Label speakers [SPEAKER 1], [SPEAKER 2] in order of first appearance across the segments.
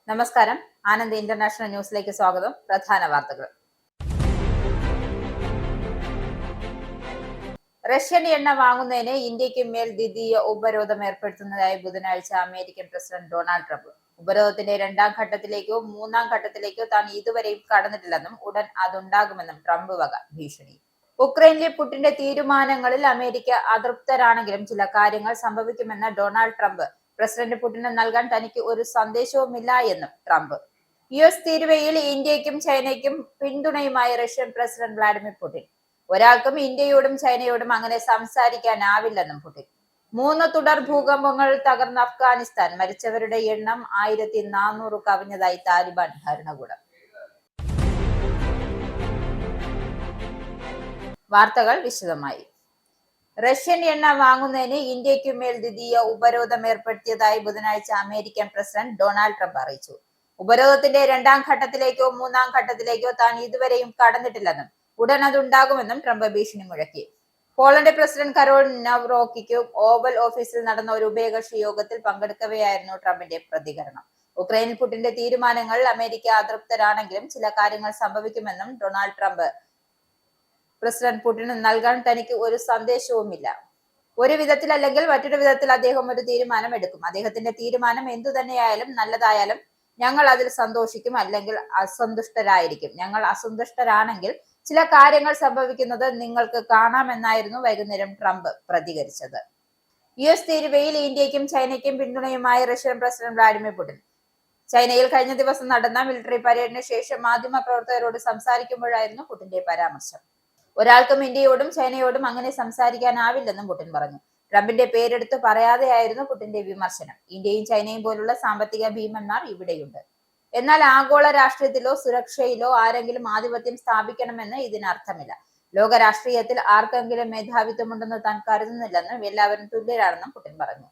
[SPEAKER 1] നമസ്കാരം. ആനന്ദ് ഇന്റർനാഷണൽ ന്യൂസിലേക്ക് സ്വാഗതം. പ്രധാന വാർത്തകൾ. റഷ്യൻ എണ്ണ വാങ്ങുന്നതിന് ഇന്ത്യക്ക് മേൽ ദ്വിതീയ ഉപരോധം ഏർപ്പെടുത്തുന്നതായി ബുധനാഴ്ച അമേരിക്കൻ പ്രസിഡന്റ് ഡൊണാൾഡ് ട്രംപ്. ഉപരോധത്തിന്റെ രണ്ടാം ഘട്ടത്തിലേക്കോ മൂന്നാം ഘട്ടത്തിലേക്കോ താൻ ഇതുവരെയും കടന്നിട്ടില്ലെന്നും ഉടൻ അതുണ്ടാകുമെന്നും ട്രംപ് വക ഭീഷണി. ഉക്രൈനിലെ പുടിന്റെ തീരുമാനങ്ങളിൽ അമേരിക്ക അതൃപ്തരാണെങ്കിലും ചില കാര്യങ്ങൾ സംഭവിക്കുമെന്ന ഡൊണാൾഡ് ട്രംപ്. പ്രസിഡന്റ് പുടിന് നൽകാൻ തനിക്ക് ഒരു സന്ദേശവുമില്ല എന്നും ട്രംപ്. US തീരുവയിൽ ഇന്ത്യക്കും ചൈനയ്ക്കും പിന്തുണയുമായി റഷ്യൻ പ്രസിഡന്റ് വ്ളാഡിമിർ പുടിൻ. ഒരാൾക്കും ഇന്ത്യയോടും ചൈനയോടും അങ്ങനെ സംസാരിക്കാനാവില്ലെന്നും പുടിൻ. 3 തുടർ ഭൂകമ്പങ്ങൾ തകർന്ന അഫ്ഗാനിസ്ഥാൻ. മരിച്ചവരുടെ എണ്ണം 1400 കവിഞ്ഞതായി താലിബാൻ ഭരണകൂടം. വാർത്തകൾ വിശദമായി. റഷ്യൻ എണ്ണ വാങ്ങുന്നതിന് ഇന്ത്യക്കുമേൽ ദ്വിതീയ ഉപരോധം ഏർപ്പെടുത്തിയതായി ബുധനാഴ്ച അമേരിക്കൻ പ്രസിഡന്റ് ഡൊണാൾഡ് ട്രംപ് അറിയിച്ചു. ഉപരോധത്തിന്റെ രണ്ടാം ഘട്ടത്തിലേക്കോ മൂന്നാം ഘട്ടത്തിലേക്കോ താൻ ഇതുവരെയും കടന്നിട്ടില്ലെന്നും ഉടൻ അതുണ്ടാകുമെന്നും ട്രംപ് ഭീഷണി മുഴക്കി. പോളണ്ട് പ്രസിഡന്റ് കരോൾ നവ്റോക്കിക്കും ഓവൽ ഓഫീസിൽ നടന്ന ഒരു ഉഭയകക്ഷി യോഗത്തിൽ പങ്കെടുക്കവെയായിരുന്നു ട്രംപിന്റെ പ്രതികരണം. ഉക്രൈനിൽ പുടിന്റെ തീരുമാനങ്ങൾ അമേരിക്ക അതൃപ്തരാണെങ്കിലും ചില കാര്യങ്ങൾ സംഭവിക്കുമെന്നും ഡൊണാൾഡ് ട്രംപ്. പ്രസിഡന്റ് പുടിന് നൽകാൻ തനിക്ക് ഒരു സന്ദേശവുമില്ല. ഒരു വിധത്തിൽ അല്ലെങ്കിൽ മറ്റൊരു വിധത്തിൽ അദ്ദേഹം ഒരു തീരുമാനം എടുക്കും. അദ്ദേഹത്തിന്റെ തീരുമാനം എന്തു തന്നെയായാലും നല്ലതായാലും ഞങ്ങൾ അതിൽ സന്തോഷിക്കും, അല്ലെങ്കിൽ അസന്തുഷ്ടരായിരിക്കും. ഞങ്ങൾ അസന്തുഷ്ടരാണെങ്കിൽ ചില കാര്യങ്ങൾ സംഭവിക്കുന്നത് നിങ്ങൾക്ക് കാണാമെന്നായിരുന്നു വൈകുന്നേരം ട്രംപ് പ്രതികരിച്ചത്. US തീരുവയിൽ ഇന്ത്യക്കും ചൈനയ്ക്കും പിന്തുണയുമായി റഷ്യൻ പ്രസിഡന്റ് വ്ളാഡിമിർ പുടിൻ. ചൈനയിൽ കഴിഞ്ഞ ദിവസം നടന്ന മിലിറ്ററി പരേഡിന് ശേഷം മാധ്യമ പ്രവർത്തകരോട് സംസാരിക്കുമ്പോഴായിരുന്നു പുടിന്റെ പരാമർശം. ഒരാൾക്കും ഇന്ത്യയോടും ചൈനയോടും അങ്ങനെ സംസാരിക്കാനാവില്ലെന്നും പുടിൻ പറഞ്ഞു. ട്രംപിന്റെ പേരെടുത്ത് പറയാതെയായിരുന്നു പുടിന്റെ വിമർശനം. ഇന്ത്യയും ചൈനയും പോലുള്ള സാമ്പത്തിക ഭീമന്മാർ ഇവിടെയുണ്ട്. എന്നാൽ ആഗോള രാഷ്ട്രീയത്തിലോ സുരക്ഷയിലോ ആരെങ്കിലും ആധിപത്യം സ്ഥാപിക്കണമെന്ന് ഇതിനർത്ഥമില്ല. ലോക രാഷ്ട്രീയത്തിൽ ആർക്കെങ്കിലും മേധാവിത്വമുണ്ടെന്ന് താൻ കരുതുന്നില്ലെന്നും എല്ലാവരും തുല്യരാണെന്നും പുടിൻ പറഞ്ഞു.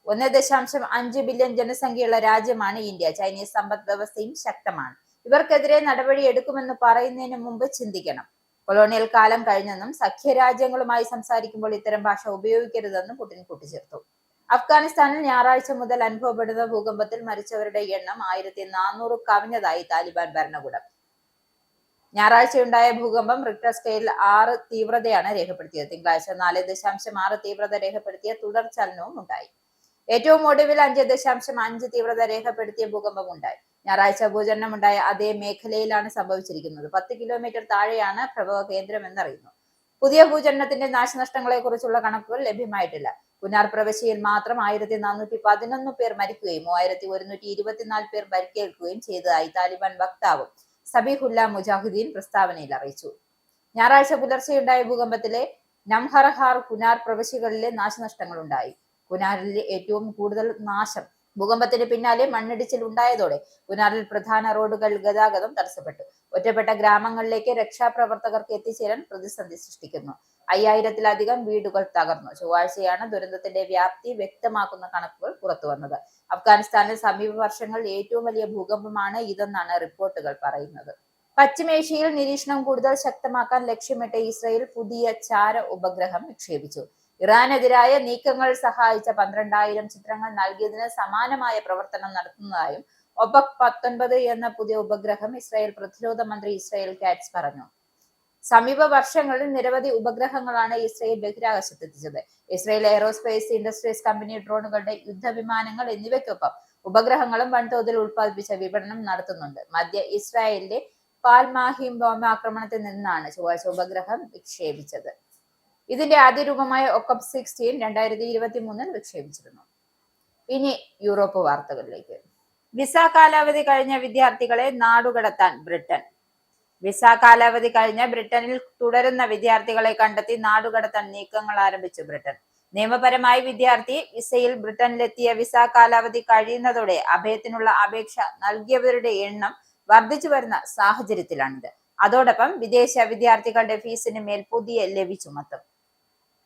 [SPEAKER 1] 1.5 ബില്യൺ ജനസംഖ്യയുള്ള രാജ്യമാണ് ഇന്ത്യ. ചൈനീസ് സമ്പദ് വ്യവസ്ഥയും ശക്തമാണ്. ഇവർക്കെതിരെ നടപടി എടുക്കുമെന്ന് പറയുന്നതിന് മുമ്പ് ചിന്തിക്കണം. കൊളോണിയൽ കാലം കഴിഞ്ഞെന്നും സഖ്യരാജ്യങ്ങളുമായി സംസാരിക്കുമ്പോൾ ഇത്തരം ഭാഷ ഉപയോഗിക്കരുതെന്നും പുടിൻ കൂട്ടിച്ചേർത്തു. അഫ്ഗാനിസ്ഥാനിൽ ഞായറാഴ്ച മുതൽ അനുഭവപ്പെടുന്ന ഭൂകമ്പത്തിൽ മരിച്ചവരുടെ എണ്ണം 1400 കവിഞ്ഞതായി താലിബാൻ ഭരണകൂടം. ഞായറാഴ്ചയുണ്ടായ ഭൂകമ്പം റിക്ടർ സ്കെയിലിൽ 6 തീവ്രതയാണ് രേഖപ്പെടുത്തിയത്. തിങ്കളാഴ്ച 4.6 തീവ്രത രേഖപ്പെടുത്തിയ തുടർ ചലനവും ഉണ്ടായി. ഏറ്റവും ഒടുവിൽ 5.5 തീവ്രത രേഖപ്പെടുത്തിയ ഭൂകമ്പം ഉണ്ടായി. ഞായറാഴ്ച ഭൂചലനമുണ്ടായ അതേ മേഖലയിലാണ് സംഭവിച്ചിരിക്കുന്നത്. 10 കിലോമീറ്റർ താഴെയാണ് പ്രഭവ കേന്ദ്രം എന്നറിയുന്നു. പുതിയ ഭൂചലനത്തിന്റെ നാശനഷ്ടങ്ങളെ കുറിച്ചുള്ള കണക്കുകൾ ലഭ്യമായിട്ടില്ല. കുനാർ പ്രവിശ്യയിൽ മാത്രം 1411 പേർ മരിക്കുകയും 3124 പേർ പരിക്കേൽക്കുകയും ചെയ്തതായി താലിബാൻ വക്താവും സബീഹുല്ല മുജാഹിദീൻ പ്രസ്താവനയിൽ അറിയിച്ചു. ഞായറാഴ്ച പുലർച്ചെയുണ്ടായ ഭൂകമ്പത്തിലെ നംഹർഹാർ, കുനാർ പ്രവിശ്യകളിലെ നാശനഷ്ടങ്ങളുണ്ടായി. കുനാറിലെ ഏറ്റവും കൂടുതൽ നാശം. ഭൂകമ്പത്തിന് പിന്നാലെ മണ്ണിടിച്ചിൽ ഉണ്ടായതോടെ കുനാറിൽ പ്രധാന റോഡുകൾ ഗതാഗതം തടസ്സപ്പെട്ടു. ഒറ്റപ്പെട്ട ഗ്രാമങ്ങളിലേക്ക് രക്ഷാപ്രവർത്തകർക്ക് എത്തിച്ചേരാൻ പ്രതിസന്ധി സൃഷ്ടിക്കുന്നു. 5000-ലധികം വീടുകൾ തകർന്നു. ചൊവ്വാഴ്ചയാണ് ദുരന്തത്തിന്റെ വ്യാപ്തി വ്യക്തമാക്കുന്ന കണക്കുകൾ പുറത്തുവന്നത്. അഫ്ഗാനിസ്ഥാനിൽ സമീപ വർഷങ്ങളിൽ ഏറ്റവും വലിയ ഭൂകമ്പമാണ് ഇതെന്നാണ് റിപ്പോർട്ടുകൾ പറയുന്നത്. പശ്ചിമേഷ്യയിൽ നിരീക്ഷണം കൂടുതൽ ശക്തമാക്കാൻ ലക്ഷ്യമിട്ട് ഇസ്രായേൽ പുതിയ ചാര ഉപഗ്രഹം വിക്ഷേപിച്ചു. ഇറാനെതിരായ നീക്കങ്ങൾ സഹായിച്ച 12,000 ചിത്രങ്ങൾ നൽകിയതിന് സമാനമായ പ്രവർത്തനം നടത്തുന്നതായും ഒപക് 19 എന്ന പുതിയ ഉപഗ്രഹം ഇസ്രായേൽ പ്രതിരോധ മന്ത്രി ഇസ്രായേൽ കാറ്റ്സ് പറഞ്ഞു. സമീപ വർഷങ്ങളിൽ നിരവധി ഉപഗ്രഹങ്ങളാണ് ഇസ്രായേൽ ബഹിരാകാശത്തെത്തിച്ചത്. ഇസ്രായേൽ എയറോസ്പേസ് ഇൻഡസ്ട്രീസ് കമ്പനി ഡ്രോണുകളുടെ യുദ്ധവിമാനങ്ങൾ എന്നിവയ്ക്കൊപ്പം ഉപഗ്രഹങ്ങളും വൻതോതിൽ ഉൽപ്പാദിപ്പിച്ച വിപണനം നടത്തുന്നുണ്ട്. മധ്യ ഇസ്രായേലിലെ പാൽമാഹിം വ്യോമാക്രമണത്തിൽ നിന്നാണ് ചൊവ്വാഴ്ച ഉപഗ്രഹം വിക്ഷേപിച്ചത്. ഇതിന്റെ ആദ്യ രൂപമായ ഒക്കപ്പ് 16 2023 വിക്ഷേപിച്ചിരുന്നു. ഇനി യൂറോപ്പ് വാർത്തകളിലേക്ക്. വിസ കാലാവധി കഴിഞ്ഞ വിദ്യാർത്ഥികളെ നാടുകടത്താൻ ബ്രിട്ടൻ. വിസ കാലാവധി കഴിഞ്ഞ ബ്രിട്ടനിൽ തുടരുന്ന വിദ്യാർത്ഥികളെ കണ്ടെത്തി നാടുകടത്താൻ നീക്കങ്ങൾ ആരംഭിച്ചു ബ്രിട്ടൻ. നിയമപരമായി വിദ്യാർത്ഥി വിസയിൽ ബ്രിട്ടനിലെത്തിയ വിസ കാലാവധി കഴിയുന്നതോടെ അഭയത്തിനുള്ള അപേക്ഷ നൽകിയവരുടെ എണ്ണം വർദ്ധിച്ചു വരുന്ന സാഹചര്യത്തിലാണിത്. അതോടൊപ്പം വിദേശ വിദ്യാർത്ഥികളുടെ ഫീസിന് മേൽ പുതിയ ലെവി ചുമത്തും.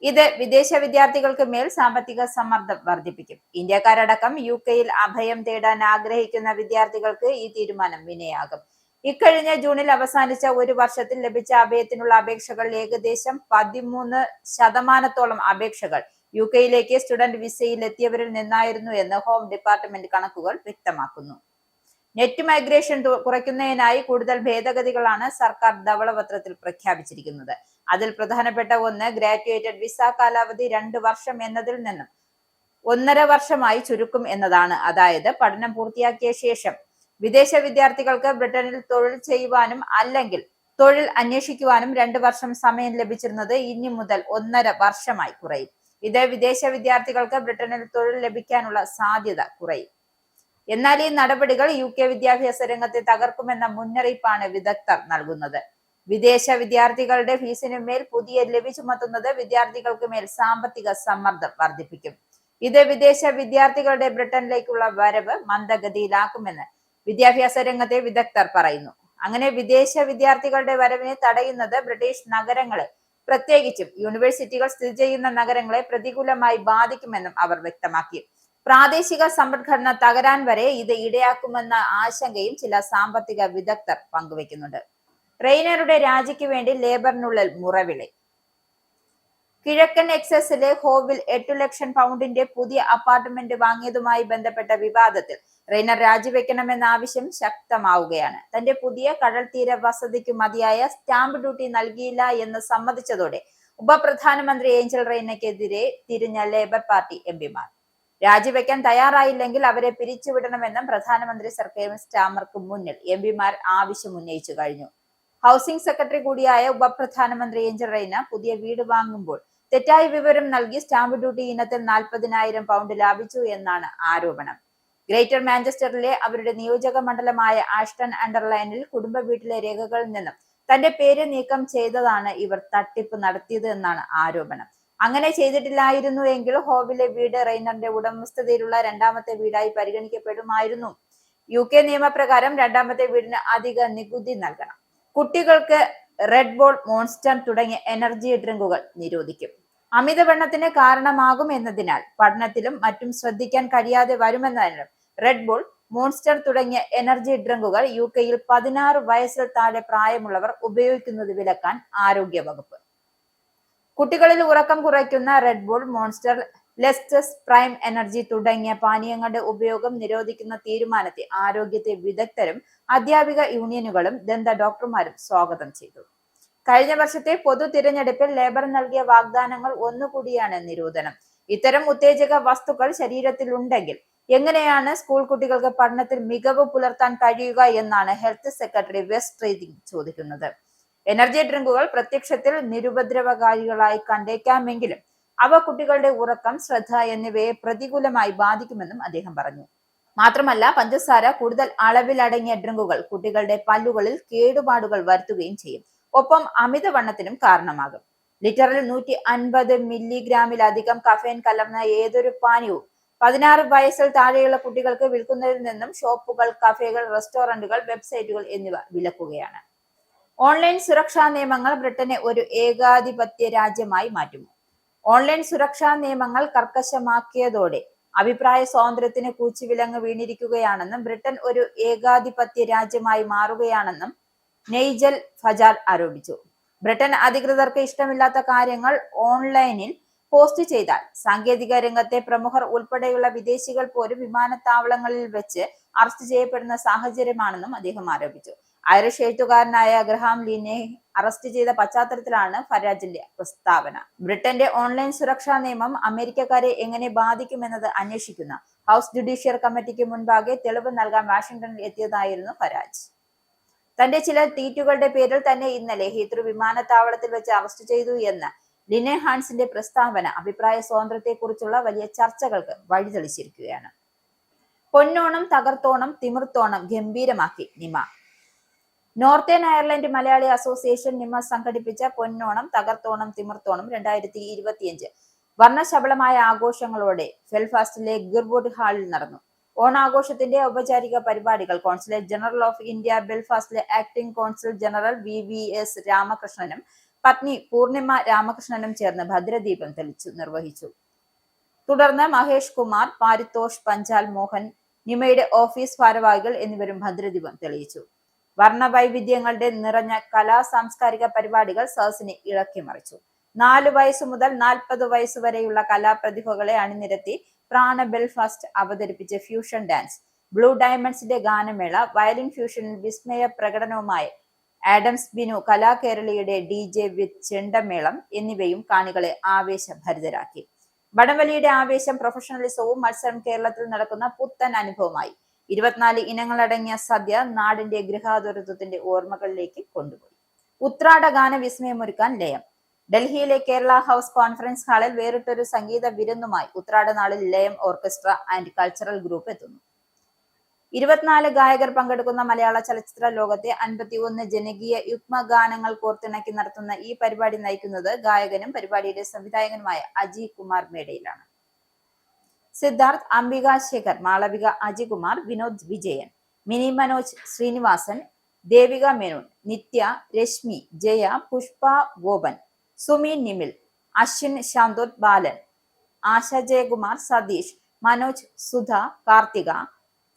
[SPEAKER 1] ഇത് വിദേശ വിദ്യാർത്ഥികൾക്ക് മേൽ സാമ്പത്തിക സമ്മർദ്ദം വർദ്ധിപ്പിക്കും. ഇന്ത്യക്കാരടക്കം UK-യിൽ അഭയം തേടാൻ ആഗ്രഹിക്കുന്ന വിദ്യാർത്ഥികൾക്ക് ഈ തീരുമാനം വിനയാകും. ഇക്കഴിഞ്ഞ ജൂണിൽ അവസാനിച്ച ഒരു വർഷത്തിൽ ലഭിച്ച അഭയത്തിനുള്ള അപേക്ഷകൾ ഏകദേശം 13% അപേക്ഷകൾ UK-യിലേക്ക് സ്റ്റുഡന്റ് വിസയിൽ എത്തിയവരിൽ നിന്നായിരുന്നു എന്ന് ഹോം ഡിപ്പാർട്ട്മെന്റ് കണക്കുകൾ വ്യക്തമാക്കുന്നു. നെറ്റ് മൈഗ്രേഷൻ കുറയ്ക്കുന്നതിനായി കൂടുതൽ ഭേദഗതികളാണ് സർക്കാർ ധവളപത്രത്തിൽ പ്രഖ്യാപിച്ചിരിക്കുന്നത്. അതിൽ പ്രധാനപ്പെട്ട ഒന്ന് ഗ്രാജുവേറ്റഡ് വിസ കാലാവധി 2 വർഷം എന്നതിൽ നിന്നും 1.5 വർഷമായി ചുരുക്കും എന്നതാണ്. അതായത് പഠനം പൂർത്തിയാക്കിയ ശേഷം വിദേശ വിദ്യാർത്ഥികൾക്ക് ബ്രിട്ടനിൽ തൊഴിൽ ചെയ്യുവാനും അല്ലെങ്കിൽ തൊഴിൽ അന്വേഷിക്കുവാനും 2 വർഷം സമയം ലഭിച്ചിരുന്നത് ഇനി മുതൽ 1.5 വർഷമായി കുറയും. ഇത് വിദേശ വിദ്യാർത്ഥികൾക്ക് ബ്രിട്ടനിൽ തൊഴിൽ ലഭിക്കാനുള്ള സാധ്യത കുറയും. എന്നാൽ ഈ നടപടികൾ UK വിദ്യാഭ്യാസ രംഗത്തെ തകർക്കുമെന്ന മുന്നറിയിപ്പാണ് വിദഗ്ധർ നൽകുന്നത്. വിദേശ വിദ്യാർത്ഥികളുടെ ഫീസിനു മേൽ പുതിയ ലെവി ചുമത്തുന്നത് വിദ്യാർത്ഥികൾക്ക് മേൽ സാമ്പത്തിക സമ്മർദ്ദം വർദ്ധിപ്പിക്കും. ഇത് വിദേശ വിദ്യാർത്ഥികളുടെ ബ്രിട്ടനിലേക്കുള്ള വരവ് മന്ദഗതിയിലാക്കുമെന്ന് വിദ്യാഭ്യാസ രംഗത്തെ വിദഗ്ധർ പറയുന്നു. അങ്ങനെ വിദേശ വിദ്യാർത്ഥികളുടെ വരവിനെ തടയുന്നത് ബ്രിട്ടീഷ് നഗരങ്ങളെ, പ്രത്യേകിച്ചും യൂണിവേഴ്സിറ്റികൾ സ്ഥിതി ചെയ്യുന്ന നഗരങ്ങളെ പ്രതികൂലമായി ബാധിക്കുമെന്നും അവർ വ്യക്തമാക്കി. പ്രാദേശിക സമ്പദ്ഘടന തകരാൻ വരെ ഇത് ഇടയാക്കുമെന്ന ആശങ്കയും ചില സാമ്പത്തിക വിദഗ്ധർ പങ്കുവെക്കുന്നുണ്ട്. റെയ്നറുടെ രാജിക്ക് വേണ്ടി ലേബറിനുള്ളിൽ മുറവിളി. കിഴക്കൻ എക്സസിലെ ഹോവിൽ 8 ലക്ഷം പൗണ്ടിന്റെ പുതിയ അപ്പാർട്ട്മെന്റ് വാങ്ങിയതുമായി ബന്ധപ്പെട്ട വിവാദത്തിൽ റെയ്നർ രാജിവെക്കണമെന്ന ആവശ്യം ശക്തമാവുകയാണ്. തന്റെ പുതിയ കടൽത്തീര വസതിക്കു മതിയായ സ്റ്റാമ്പ് ഡ്യൂട്ടി നൽകിയില്ല എന്ന് സമ്മതിച്ചതോടെ ഉപപ്രധാനമന്ത്രി ഏഞ്ചൽ റെയ്നയ്ക്കെതിരെ തിരിഞ്ഞ ലേബർ പാർട്ടി എംപിമാർ രാജിവെക്കാൻ തയ്യാറായില്ലെങ്കിൽ അവരെ പിരിച്ചുവിടണമെന്നും പ്രധാനമന്ത്രി സർ കെയർ സ്റ്റാമർക്ക് മുന്നിൽ എംപിമാർ ആവശ്യം ഉന്നയിച്ചു കഴിഞ്ഞു. ഹൗസിംഗ് സെക്രട്ടറി കൂടിയായ ഉപപ്രധാനമന്ത്രി ഏഞ്ചൽ റെയ്ന പുതിയ വീട് വാങ്ങുമ്പോൾ തെറ്റായ വിവരം നൽകി സ്റ്റാമ്പ് ഡ്യൂട്ടി ഇനത്തിൽ 40,000 പൗണ്ട് ലാഭിച്ചു എന്നാണ് ആരോപണം. ഗ്രേറ്റർ മാഞ്ചസ്റ്ററിലെ അവരുടെ നിയോജക മണ്ഡലമായ ആഷ്ടൺ അണ്ടർലൈനിൽ കുടുംബ വീട്ടിലെ രേഖകളിൽ നിന്നും തന്റെ പേര് നീക്കം ചെയ്തതാണ് ഇവർ തട്ടിപ്പ് നടത്തിയത് എന്നാണ് ആരോപണം. അങ്ങനെ ചെയ്തിട്ടില്ലായിരുന്നു എങ്കിൽ ഹോവിലെ വീട് റെയ്നറിന്റെ ഉടമസ്ഥതയിലുള്ള രണ്ടാമത്തെ വീടായി പരിഗണിക്കപ്പെടുമായിരുന്നു. UK നിയമപ്രകാരം രണ്ടാമത്തെ വീടിന് അധിക നികുതി നൽകണം. കുട്ടികൾക്ക് റെഡ് ബോൾ, മോൺസ്റ്റർ തുടങ്ങിയ എനർജി ഡ്രിങ്കുകൾ നിരോധിക്കും. അമിതവണ്ണത്തിന് കാരണമാകും എന്നതിനാൽ പഠനത്തിലും മറ്റും ശ്രദ്ധിക്കാൻ കഴിയാതെ വരുമെന്നതിനും റെഡ് ബോൾ, മോൺസ്റ്റർ തുടങ്ങിയ എനർജി ഡ്രിങ്കുകൾ UKയിൽ 16 വയസ്സിൽ താഴെ പ്രായമുള്ളവർ ഉപയോഗിക്കുന്നത് വിലക്കാൻ ആരോഗ്യ വകുപ്പ്. കുട്ടികളിൽ ഉറക്കം കുറയ്ക്കുന്ന റെഡ് ബോൾ, മോൺസ്റ്റർ, ലെസ്റ്റസ്, പ്രൈം എനർജി തുടങ്ങിയ പാനീയങ്ങളുടെ ഉപയോഗം നിരോധിക്കുന്ന തീരുമാനത്തെ ആരോഗ്യത്തെ വിദഗ്ധരും അധ്യാപിക യൂണിയനുകളും ദന്ത ഡോക്ടർമാരും സ്വാഗതം ചെയ്തു. കഴിഞ്ഞ വർഷത്തെ പൊതു തിരഞ്ഞെടുപ്പിൽ ലേബർ നൽകിയ വാഗ്ദാനങ്ങൾ ഒന്നുകൂടിയാണ് നിരോധനം. ഇത്തരം ഉത്തേജക വസ്തുക്കൾ ശരീരത്തിൽ ഉണ്ടെങ്കിൽ എങ്ങനെയാണ് സ്കൂൾ കുട്ടികൾക്ക് പഠനത്തിൽ മികവ് പുലർത്താൻ കഴിയുക എന്നാണ് ഹെൽത്ത് സെക്രട്ടറി വെസ് ട്രീതിങ് ചോദിക്കുന്നത്. എനർജി ഡ്രിങ്കുകൾ പ്രത്യക്ഷത്തിൽ നിരുപദ്രവകാരികളായി കണ്ടേക്കാമെങ്കിലും അവ കുട്ടികളുടെ ഉറക്കം, ശ്രദ്ധ എന്നിവയെ പ്രതികൂലമായി ബാധിക്കുമെന്നും അദ്ദേഹം പറഞ്ഞു. മാത്രമല്ല, പഞ്ചസാര കൂടുതൽ അളവിൽ അടങ്ങിയ ഡ്രിങ്കുകൾ കുട്ടികളുടെ പല്ലുകളിൽ കേടുപാടുകൾ വരുത്തുകയും ചെയ്യും. ഒപ്പം അമിതവണ്ണത്തിനും കാരണമാകും. ലിറ്ററിൽ 150 മില്ലിഗ്രാമിലധികം കഫേൻ കലർന്ന ഏതൊരു പാനീയവും 16 വയസ്സിൽ താഴെയുള്ള കുട്ടികൾക്ക് വിൽക്കുന്നതിൽ നിന്നും ഷോപ്പുകൾ, കഫേകൾ, റെസ്റ്റോറന്റുകൾ, വെബ്സൈറ്റുകൾ എന്നിവ വിലക്കുകയാണ്. ഓൺലൈൻ സുരക്ഷാ നിയമങ്ങൾ ബ്രിട്ടനെ ഒരു ഏകാധിപത്യ രാജ്യമായി മാറ്റുമോ? ഓൺലൈൻ സുരക്ഷാ നിയമങ്ങൾ കർക്കശമാക്കിയതോടെ അഭിപ്രായ സ്വാതന്ത്ര്യത്തിന് കൂച്ചുവിലങ്ങ് വീണിരിക്കുകയാണെന്നും ബ്രിട്ടൻ ഒരു ഏകാധിപത്യ രാജ്യമായി മാറുകയാണെന്നും നെയ്ജൽ ഫജാർ ആരോപിച്ചു. ബ്രിട്ടൻ അധികൃതർക്ക് ഇഷ്ടമില്ലാത്ത കാര്യങ്ങൾ ഓൺലൈനിൽ പോസ്റ്റ് ചെയ്താൽ സാങ്കേതിക രംഗത്തെ പ്രമുഖർ ഉൾപ്പെടെയുള്ള വിദേശികൾ പോലും വിമാനത്താവളങ്ങളിൽ വെച്ച് അറസ്റ്റ് ചെയ്യപ്പെടുന്ന സാഹചര്യമാണെന്നും അദ്ദേഹം ആരോപിച്ചു. ഐറിഷ് എഴുത്തുകാരനായ ഗ്രഹാം ലീനെ അറസ്റ്റ് ചെയ്ത പശ്ചാത്തലത്തിലാണ് ഫരാജിന്റെ പ്രസ്താവന. ബ്രിട്ടന്റെ ഓൺലൈൻ സുരക്ഷാ നിയമം അമേരിക്കക്കാരെ എങ്ങനെ ബാധിക്കുമെന്നത് അന്വേഷിക്കുന്ന ഹൗസ് ജുഡീഷ്യൽ കമ്മിറ്റിക്ക് മുൻപാകെ തെളിവ് നൽകാൻ വാഷിംഗ്ടണിൽ എത്തിയതായിരുന്നു ഫരാജ്. തന്റെ ചില ട്വീറ്റുകളുടെ പേരിൽ തന്നെ ഇന്നലെ ഹീത്രൂ വിമാനത്താവളത്തിൽ വെച്ച് അറസ്റ്റ് ചെയ്തു എന്ന ലിനെ ഹാൻസിന്റെ പ്രസ്താവന അഭിപ്രായ സ്വാതന്ത്ര്യത്തെക്കുറിച്ചുള്ള വലിയ ചർച്ചകൾക്ക് വഴിതെളിച്ചിരിക്കുകയാണ്. പൊന്നോണം, തകർത്തോണം, തിമിർത്തോണം ഗംഭീരമാക്കി Nima. Northern Ireland Malayali association Nima സംഘടിപ്പിച്ച പൊന്നോണം, തകർത്തോണം, തിമിർത്തോണം 2025 വർണ്ണശബളമായ ആഘോഷങ്ങളോടെ ബെൽഫാസ്റ്റിലെ ഗിർവുഡ് ഹാളിൽ നടന്നു. ഓണാഘോഷത്തിന്റെ ഔപചാരിക പരിപാടികൾ കോൺസുലേറ്റ് ജനറൽ ഓഫ് ഇന്ത്യ ബെൽഫാസ്റ്റിലെ ആക്ടിംഗ് കോൺസുൽ ജനറൽ VVS രാമകൃഷ്ണനും പത്നി പൂർണിമ രാമകൃഷ്ണനും ചേർന്ന് ഭദ്രദീപം തെളിച്ചു നിർവഹിച്ചു. തുടർന്ന് മഹേഷ് കുമാർ, പാരിതോഷ് പഞ്ചാൽ മോഹൻ, നിമയുടെ ഓഫീസ് ഭാരവാഹികൾ എന്നിവരും ഭദ്രദീപം തെളിയിച്ചു. വർണ്ണവൈവിധ്യങ്ങളുടെ നിറഞ്ഞ കലാ സാംസ്കാരിക പരിപാടികൾ സദസ്സിനെ ഇളക്കിമറിച്ചു. 4 വയസ്സ് മുതൽ 40 വയസ്സ് വരെയുള്ള കലാപ്രതിഭകളെ അണിനിരത്തി പ്രാണ ബെൽഫാസ്റ്റ് അവതരിപ്പിച്ച ഫ്യൂഷൻ ഡാൻസ്, ബ്ലൂ ഡയമണ്ട്സിന്റെ ഗാനമേള, വയലിൻ ഫ്യൂഷനിൽ വിസ്മയ പ്രകടനവുമായി ആഡംസ് ബിനു കലാകേരളിയുടെ DJ വിത്ത് ചെണ്ടമേളം എന്നിവയും കാണികളെ ആവേശഭരിതരാക്കി. വടംവലിയുടെ ആവേശം, പ്രൊഫഷണലിസവും മത്സരം കേരളത്തിൽ നടക്കുന്ന പുത്തൻ അനുഭവമായി. 24 ഇനങ്ങളടങ്ങിയ സദ്യ നാടിന്റെ ഗൃഹാതുരത്വത്തിന്റെ ഓർമ്മകളിലേക്ക് കൊണ്ടുപോയി. ഉത്രാട ഗാന വിസ്മയമൊരുക്കാൻ ലയം. ഡൽഹിയിലെ കേരള ഹൗസ് കോൺഫറൻസ് ഹാളിൽ വേറിട്ടൊരു സംഗീത വിരുന്നുമായി ഉത്രാട നാളിൽ ലയം ഓർക്കസ്ട്ര ആൻഡ് കൾച്ചറൽ ഗ്രൂപ്പ് എത്തുന്നു. 24 ഗായകർ പങ്കെടുക്കുന്ന മലയാള ചലച്ചിത്ര ലോകത്തെ 51 ജനകീയ യുഗ്മഗാനങ്ങൾ കോർത്തിണക്കി നടത്തുന്ന ഈ പരിപാടി നയിക്കുന്നത് ഗായകനും പരിപാടിയുടെ സംവിധായകനുമായ അജി കുമാർ മേടയിലാണ്. സിദ്ധാർത്ഥ്, അംബിക ശേഖർ, മാളവിക അജികുമാർ, വിനോദ് വിജയൻ, മിനി മനോജ് ശ്രീനിവാസൻ, ദേവിക മേനോൻ, നിത്യ, രശ്മി, ജയ, പുഷ്പ ഗോപൻ, സുമി നിമിൽ, അശ്വിൻ ശാന്തോത് ബാലൻ, ആശ ജയകുമാർ, സതീഷ്, മനോജ്, സുധ, കാർത്തിക,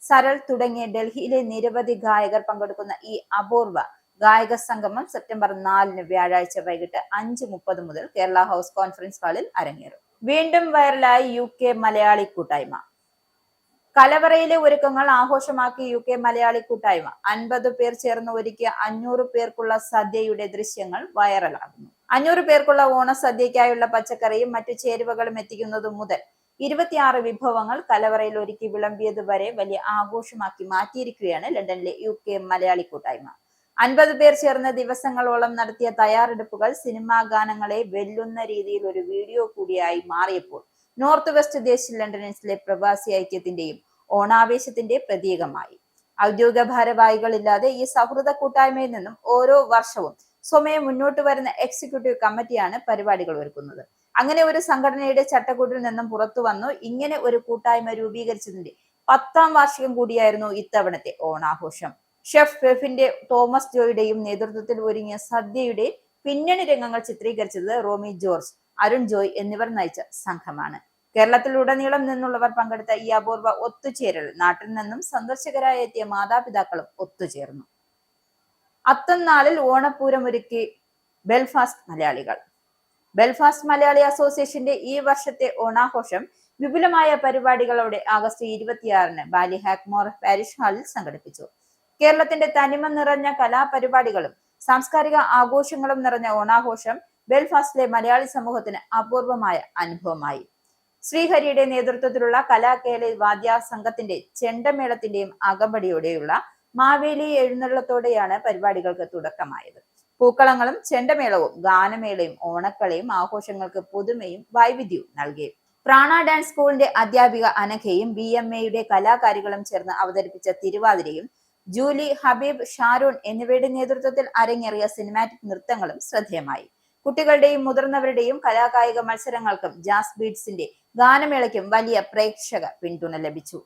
[SPEAKER 1] സരൾ തുടങ്ങിയ ഡൽഹിയിലെ നിരവധി ഗായകർ പങ്കെടുക്കുന്ന ഈ അപൂർവ ഗായക സംഗമം സെപ്റ്റംബർ 4 വ്യാഴാഴ്ച വൈകിട്ട് 5:30 മുതൽ കേരള ഹൗസ് കോൺഫറൻസ് ഹാളിൽ അരങ്ങേറും. വീണ്ടും വൈറലായി UK മലയാളി കൂട്ടായ്മ. കലവറയിലെ ഒരുക്കങ്ങൾ ആഘോഷമാക്കി UK മലയാളി കൂട്ടായ്മ. 50 പേർ ചേർന്ന് ഒരുക്കിയ 500 പേർക്കുള്ള സദ്യയുടെ ദൃശ്യങ്ങൾ വൈറലാകുന്നു. 500 പേർക്കുള്ള ഓണസദ്യയ്ക്കായുള്ള പച്ചക്കറിയും മറ്റു ചേരുവകളും എത്തിക്കുന്നതു മുതൽ 26 വിഭവങ്ങൾ കലവറയിൽ ഒരുക്കി വിളമ്പിയത് വരെ വലിയ ആഘോഷമാക്കി മാറ്റിയിരിക്കുകയാണ് ലണ്ടനിലെ UK മലയാളി കൂട്ടായ്മ. 50 പേർ ചേർന്ന് ദിവസങ്ങളോളം നടത്തിയ തയ്യാറെടുപ്പുകൾ സിനിമാ ഗാനങ്ങളെ വെല്ലുന്ന രീതിയിൽ ഒരു വീഡിയോ കൂടിയായി മാറിയപ്പോൾ നോർത്ത് വെസ്റ്റ് ദേശ് ലണ്ടനിലെ പ്രവാസി ഐക്യത്തിന്റെയും ഓണാവേശത്തിന്റെ പ്രതീകമായി. ഔദ്യോഗിക ഭാരവാഹികളില്ലാതെ ഈ സൗഹൃദ കൂട്ടായ്മയിൽ നിന്നും ഓരോ വർഷവും സ്വമയം മുന്നോട്ട് വരുന്ന എക്സിക്യൂട്ടീവ് കമ്മിറ്റിയാണ് പരിപാടികൾ ഒരുക്കുന്നത്. അങ്ങനെ ഒരു സംഘടനയുടെ ചട്ടക്കൂട്ടിൽ നിന്നും പുറത്തു വന്നു ഇങ്ങനെ ഒരു കൂട്ടായ്മ രൂപീകരിച്ചതിന്റെ 10ാം വാർഷികം കൂടിയായിരുന്നു ഇത്തവണത്തെ ഓണാഘോഷം. ഷെഫ് ഫെഫിന്റെ തോമസ് ജോയുടെയും നേതൃത്വത്തിൽ ഒരുങ്ങിയ സദ്യയുടെ പിന്നണി രംഗങ്ങൾ ചിത്രീകരിച്ചത് റോമി ജോർജ്, അരുൺ ജോയ് എന്നിവർ നയിച്ച സംഘമാണ്. കേരളത്തിലുടനീളം നിന്നുള്ളവർ പങ്കെടുത്ത ഈ അപൂർവ ഒത്തുചേരൽ നാട്ടിൽ നിന്നും സന്ദർശകരായി എത്തിയ മാതാപിതാക്കളും ഒത്തുചേർന്നു. അത്തംനാളിൽ ഓണപ്പൂരമൊരുക്കി ബെൽഫാസ്റ്റ് മലയാളികൾ. ബെൽഫാസ്റ്റ് മലയാളി അസോസിയേഷന്റെ ഈ വർഷത്തെ ഓണാഘോഷം വിപുലമായ പരിപാടികളോടെ ആഗസ്റ്റ് 26 ബാലി ഹാക്മോർ പാരിഷ് ഹാളിൽ സംഘടിപ്പിച്ചു. കേരളത്തിന്റെ തനിമ നിറഞ്ഞ കലാപരിപാടികളും സാംസ്കാരിക ആഘോഷങ്ങളും നിറഞ്ഞ ഓണാഘോഷം ബെൽഫാസ്റ്റിലെ മലയാളി സമൂഹത്തിന് അപൂർവമായ അനുഭവമായി. ശ്രീഹരിയുടെ നേതൃത്വത്തിലുള്ള കലാകേളി വാദ്യ സംഘത്തിന്റെ ചെണ്ടമേളത്തിന്റെയും അകമ്പടിയോടെയുള്ള മാവേലി എഴുന്നള്ളത്തോടെയാണ് പരിപാടികൾക്ക് തുടക്കമായത്. പൂക്കളങ്ങളും ചെണ്ടമേളവും ഗാനമേളയും ഓണക്കളിയും ആഘോഷങ്ങൾക്ക് പുതുമയും വൈവിധ്യവും നൽകി. പ്രാണ ഡാൻസ് സ്കൂളിന്റെ അധ്യാപിക അനഘയും BMAയുടെ കലാകാരികളും ചേർന്ന് അവതരിപ്പിച്ച തിരുവാതിരയും ജൂലി, ഹബീബ്, ഷാരൂൺ എന്നിവയുടെ നേതൃത്വത്തിൽ അരങ്ങേറിയ സിനിമാറ്റിക് നൃത്തങ്ങളും ശ്രദ്ധേയമായി. കുട്ടികളുടെയും മുതിർന്നവരുടെയും കലാകായിക മത്സരങ്ങൾക്കും ജാസ് ബീറ്റ്സിന്റെ ഗാനമേളയ്ക്കും വലിയ പ്രേക്ഷക പിന്തുണ ലഭിച്ചു.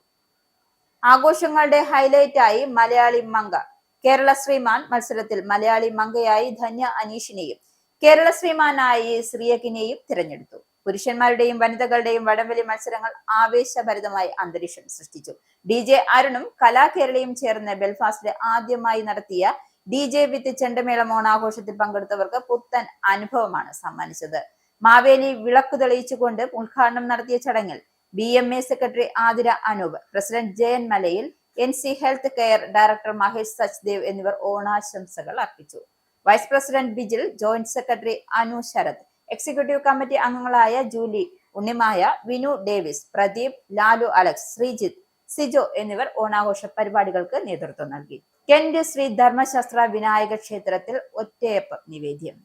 [SPEAKER 1] ആഘോഷങ്ങളുടെ ഹൈലൈറ്റായി മലയാളി മങ്ക. കേരള ശ്രീമാൻ മത്സരത്തിൽ മലയാളി മങ്കയായി ധന്യ അനീഷിനെയും കേരള ശ്രീമാനായി ശ്രീയക്കിനെയും തിരഞ്ഞെടുത്തു. പുരുഷന്മാരുടെയും വനിതകളുടെയും വടംവലി മത്സരങ്ങൾ ആവേശഭരിതമായി അന്തരീക്ഷം സൃഷ്ടിച്ചു. DJ അരുണും കലാകേരളയും ചേർന്ന് ബെൽഫാസ്റ്റിൽ ആദ്യമായി നടത്തിയ DJ വിത്ത് ചെണ്ടമേളം ഓണാഘോഷത്തിൽ പങ്കെടുത്തവർക്ക് പുത്തൻ അനുഭവമാണ് സമ്മാനിച്ചത്. മാവേലി വിളക്കു തെളിയിച്ചുകൊണ്ട് ഉദ്ഘാടനം നടത്തിയ ചടങ്ങിൽ BMA secretary Athira Anoop, president Jayan Malayil, NC health care director Mahesh Sachdev എന്നിവർ ഓണാശംസകൾ അർപ്പിച്ചു. Vice president Bijil, joint secretary Anu Sarath, executive committee അംഗങ്ങളായ ജൂലി, ഉണ്ണിമായ, വിനു ഡേവിസ്, പ്രദീപ്, ലാലു അലക്സ്, ശ്രീജിത്ത്, സിജോ എന്നിവർ ഓണാഘോഷ പരിപാടികൾക്ക് നേതൃത്വം നൽകി. കെന്റ് ശ്രീ ധർമ്മശാസ്ത്ര വിനായക ക്ഷേത്രത്തിൽ ഒറ്റയപ്പ നിവേദ്യം.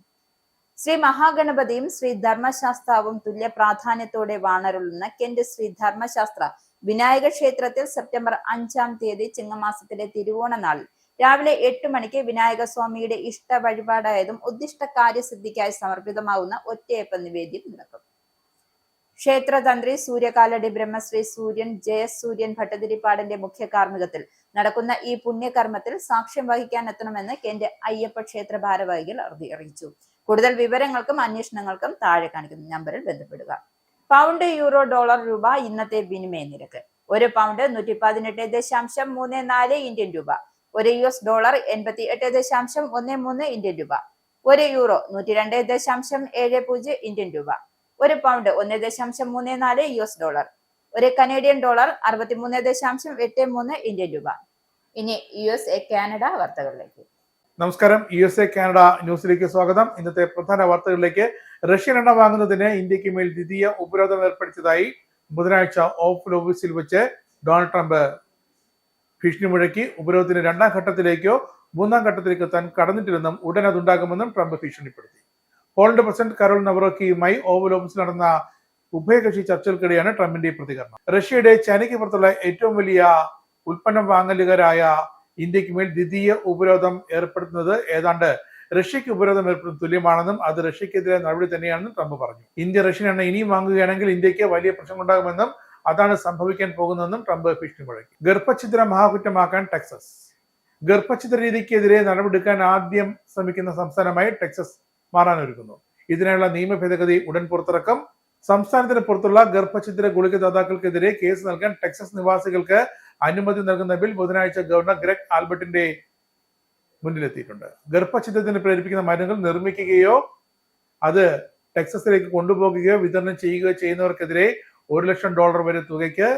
[SPEAKER 1] ശ്രീ മഹാഗണപതിയും ശ്രീ ധർമ്മശാസ്താവും തുല്യ പ്രാധാന്യത്തോടെ വാണരുളുന്ന കെന്റ് ശ്രീ ധർമ്മശാസ്ത്ര വിനായക ക്ഷേത്രത്തിൽ സെപ്റ്റംബർ 5-ാം തീയതി ചിങ്ങമാസത്തിലെ തിരുവോണ നാളിൽ രാവിലെ 8 മണിക്ക് വിനായക സ്വാമിയുടെ ഇഷ്ട വഴിപാടായതും ഉദ്ദിഷ്ട കാര്യസിദ്ധിക്കായി സമർപ്പിതമാവുന്ന ഒറ്റയപ്പ നിവേദ്യം നടക്കും. ക്ഷേത്രതന്ത്രി സൂര്യകാലടി ബ്രഹ്മശ്രീ സൂര്യൻ ജയസൂര്യൻ ഭട്ടതിരിപ്പാടിന്റെ മുഖ്യ കാർമ്മികത്തിൽ നടക്കുന്ന ഈ പുണ്യകർമ്മത്തിൽ സാക്ഷ്യം വഹിക്കാൻ എത്തണമെന്ന് കെന്റ് അയ്യപ്പ ക്ഷേത്ര ഭാരവാഹികൾ അറിയിച്ചു. കൂടുതൽ വിവരങ്ങൾക്കും അന്വേഷണങ്ങൾക്കും താഴെ കാണിക്കുന്ന നമ്പറിൽ ബന്ധപ്പെടുക. പൗണ്ട്, യൂറോ, ഡോളർ, രൂപ ഇന്നത്തെ വിനിമയ നിരക്ക്. ഒരു പൗണ്ട് 118.34 ഇന്ത്യൻ രൂപ. ഒരു US ഡോളർ 88.13 ഇന്ത്യൻ രൂപ. ഒരു യൂറോ 102.70 ഇന്ത്യൻ രൂപ. ഒരു പൗണ്ട് 1.34 US ഡോളർ. ഒരു കനേഡിയൻ ഡോളർ 63.83 ഇന്ത്യൻ രൂപ. ഇനി USA കാനഡ വാർത്തകളിലേക്ക്.
[SPEAKER 2] നമസ്കാരം. USA കാനഡ ന്യൂസിലേക്ക് സ്വാഗതം. ഇന്നത്തെ പ്രധാന വാർത്തകളിലേക്ക്. റഷ്യൻ എണ്ണ വാങ്ങുന്നതിന് ഇന്ത്യക്ക് മേൽ ദ്വിതീയ ഉപരോധം ഏർപ്പെടുത്തിയതായി ബുധനാഴ്ച ഓവൽ ഓഫീസിൽ വെച്ച് ഡൊണാൾഡ് ട്രംപ് ഭീഷണി മുഴക്കി. ഉപരോധത്തിന് രണ്ടാം ഘട്ടത്തിലേക്കോ മൂന്നാം ഘട്ടത്തിലേക്കോ താൻ കടന്നിട്ടില്ലെന്നും ഉടൻ അതുണ്ടാകുമെന്നും ട്രംപ് ഭീഷണിപ്പെടുത്തി. പോളണ്ട് പ്രസിഡന്റ് കരോൾ നവറോക്കിയുമായി ഓവൽ ഓഫീസിൽ നടന്ന ഉഭയകക്ഷി ചർച്ചകൾക്കിടെയാണ് ട്രംപിന്റെ പ്രതികരണം. റഷ്യയുടെ ചൈനയ്ക്ക് പുറത്തുള്ള ഏറ്റവും വലിയ ഉൽപ്പന്നം വാങ്ങലുകാരായ ഇന്ത്യക്ക് മേൽ ദ്വിതീയ ഉപരോധം ഏർപ്പെടുത്തുന്നത് ഏതാണ്ട് റഷ്യക്ക് ഉപരോധം ഏർപ്പെടുത്തുന്ന തുല്യമാണെന്നും അത് റഷ്യക്കെതിരെ നടപടി തന്നെയാണെന്നും ട്രംപ് പറഞ്ഞു. ഇന്ത്യ റഷ്യൻ എണ്ണ ഇനിയും വാങ്ങുകയാണെങ്കിൽ ഇന്ത്യക്ക് വലിയ പ്രശ്നമുണ്ടാകുമെന്നും അതാണ് സംഭവിക്കാൻ പോകുന്നതെന്നും ട്രംപ് ഭീഷണി മുഴക്കി. ഗർഭഛിദ്ര മഹാകുറ്റമാക്കാൻ ടെക്സസ്. ഗർഭഛിദ്ര രീതിക്കെതിരെ നടപടിയെടുക്കാൻ ആദ്യം ശ്രമിക്കുന്ന സംസ്ഥാനമായി ടെക്സസ് മാറാനൊരുങ്ങുന്നു. ഇതിനായുള്ള നിയമ ഭേദഗതി ഉടൻ പുറത്തിറക്കും. സംസ്ഥാനത്തിന് പുറത്തുള്ള ഗർഭഛിദ്ര ഗുളികദാതാക്കൾക്കെതിരെ കേസ് നൽകാൻ ടെക്സസ് നിവാസികൾക്ക് അനുമതി നൽകുന്ന ബിൽ ബുധനാഴ്ച ഗവർണർ ഗ്രെഗ് ആൽബർട്ടിന്റെ മുന്നിലെത്തിയിട്ടുണ്ട്. ഗർഭഛിദ്രത്തിന് പ്രേരിപ്പിക്കുന്ന മരുന്നുകൾ നിർമ്മിക്കുകയോ അത് ടെക്സസിലേക്ക് കൊണ്ടുപോകുകയോ വിതരണം ചെയ്യുകയോ ചെയ്യുന്നവർക്കെതിരെ $1,00,000 വരെ തുകയ്ക്ക്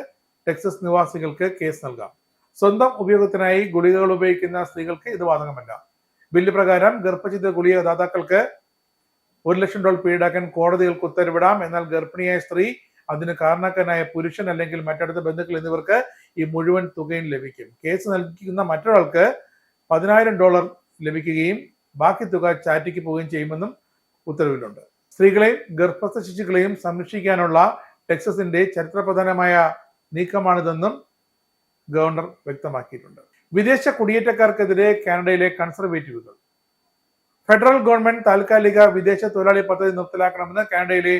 [SPEAKER 2] ടെക്സസ് നിവാസികൾക്ക് കേസ് നൽകാം. സ്വന്തം ഉപയോഗത്തിനായി ഗുളികകൾ ഉപയോഗിക്കുന്ന സ്ത്രീകൾക്ക് ഇത് ബാധകമല്ല. ബില്ല് പ്രകാരം ഗർഭഛിദ്ര ഗുളികദാതാക്കൾക്ക് $1,00,000 പിഴീടാക്കാൻ കോടതികൾക്ക് ഉത്തരവിടാം. എന്നാൽ ഗർഭിണിയായ സ്ത്രീ, അതിന് കാരണക്കാരനായ പുരുഷൻ അല്ലെങ്കിൽ മറ്റടുത്ത ബന്ധുക്കൾ എന്നിവർക്ക് ഈ മുഴുവൻ തുകയും ലഭിക്കും. കേസ് നൽകിക്കുന്ന മറ്റൊരാൾക്ക് $10,000 ലഭിക്കുകയും ബാക്കി തുക ചാരിറ്റിക്ക് പോവുകയും ചെയ്യുമെന്നും ഉത്തരവിലുണ്ട്. സ്ത്രീകളെയും ഗർഭസ്ഥ ശിശുക്കളെയും സംരക്ഷിക്കാനുള്ള ടെക്സസിന്റെ ചരിത്രപ്രധാനമായ നീക്കമാണിതെന്നും ഗവർണർ വ്യക്തമാക്കിയിട്ടുണ്ട്. വിദേശ കുടിയേറ്റക്കാർക്കെതിരെ കാനഡയിലെ കൺസർവേറ്റീവുകൾ. ഫെഡറൽ ഗവൺമെന്റ് താൽക്കാലിക വിദേശ തൊഴിലാളി പദ്ധതി നിർത്തലാക്കണമെന്ന് കാനഡയിലെ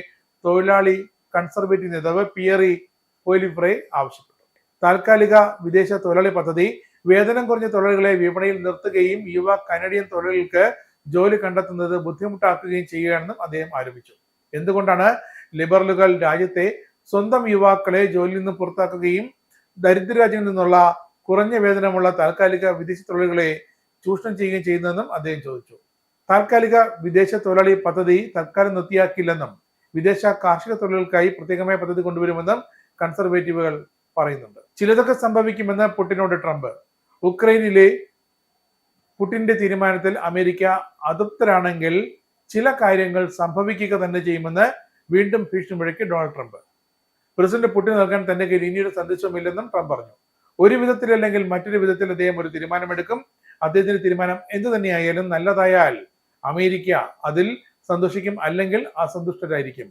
[SPEAKER 2] തൊഴിലാളി കൺസർവേറ്റീവ് നേതാവ് പിയറി പോയിലിഫ്രെ ആവശ്യപ്പെട്ടു. താൽക്കാലിക വിദേശ തൊഴിലാളി പദ്ധതി വേതനം കുറഞ്ഞ തൊഴിലാളികളെ വിപണിയിൽ നിർത്തുകയും യുവ കനഡിയൻ തൊഴിലാളികൾക്ക് ജോലി കണ്ടെത്തുന്നത് ബുദ്ധിമുട്ടാക്കുകയും ചെയ്യുകയാണെന്നും അദ്ദേഹം ആരോപിച്ചു. എന്തുകൊണ്ടാണ് ലിബറലുകൾ രാജ്യത്തെ സ്വന്തം യുവാക്കളെ ജോലിയിൽ നിന്ന് പുറത്താക്കുകയും ദരിദ്ര രാജ്യങ്ങളിൽ നിന്നുള്ള കുറഞ്ഞ വേതനമുള്ള താൽക്കാലിക വിദേശ തൊഴിലാളികളെ ചൂഷണം ചെയ്യുകയും ചെയ്യുന്നതെന്നും അദ്ദേഹം ചോദിച്ചു. താൽക്കാലിക വിദേശ തൊഴിലാളി പദ്ധതി തൽക്കാലം നിർത്തിയാക്കില്ലെന്നും വിദേശ കാർഷിക തൊഴിലാളികൾക്കായി പ്രത്യേകമായ പദ്ധതി കൊണ്ടുവരുമെന്നും കൺസർവേറ്റീവുകൾ പറയുന്നുണ്ട്. ചിലതൊക്കെ സംഭവിക്കുമെന്ന് പുടിനോട് ട്രംപ്. ഉക്രൈനിലെ പുടിന്റെ തീരുമാനത്തിൽ അമേരിക്ക അതൃപ്തരാണെങ്കിൽ ചില കാര്യങ്ങൾ സംഭവിക്കുക തന്നെ ചെയ്യുമെന്ന് വീണ്ടും ഭീഷണി മുഴക്കി ഡൊണാൾഡ് ട്രംപ്. പ്രസിഡന്റ് പുടിൻ നൽകാൻ തന്റെ കയ്യിൽ ഇനിയൊരു സന്ദേശവുമില്ലെന്നും ട്രംപ് പറഞ്ഞു. ഒരു വിധത്തിൽ അല്ലെങ്കിൽ മറ്റൊരു വിധത്തിൽ അദ്ദേഹം ഒരു തീരുമാനമെടുക്കും. അദ്ദേഹത്തിന്റെ തീരുമാനം എന്തു തന്നെയായാലും നല്ലതായാൽ അമേരിക്ക അതിൽ സന്തോഷിക്കും, അല്ലെങ്കിൽ അസന്തുഷ്ടരായിരിക്കും.